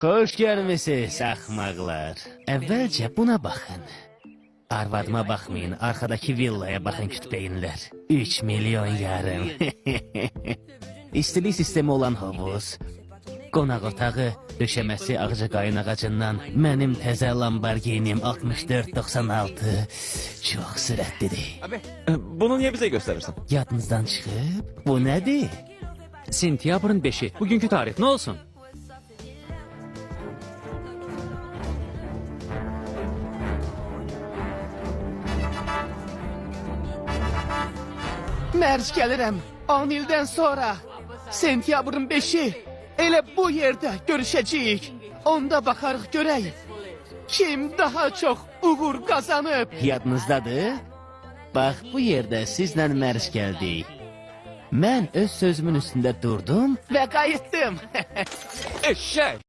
Hoş gelmişsiniz axmaqlar. Əvvəlcə buna baxın. Arvadıma baxmayın, arkadaki villaya bakın kütbeyinler. 3 milyon yarım. İstilik sistemi olan havuz, qonaq otağı, döşəməsi ağcaqayın ağacından, mənim təzə Lamborghinim 6496 çox sürətlidir. Bunu niye bize gösterirsin? Yadınızdan çıxıb, bu nədir? Sentyabrın 5'i. Bugünkü tarih ne olsun? Mərc gəlirəm 10 ildən sonra. Sentyabrın 5-i elə bu yerdə görüşəcəyik. Onda baxarıq görək. Kim daha çox uğur qazanıb? Yadınızdadır? Bax bu yerdə sizlə mərc gəldik. Mən öz sözümün üstündə durdum və qayıtdım. Eşek!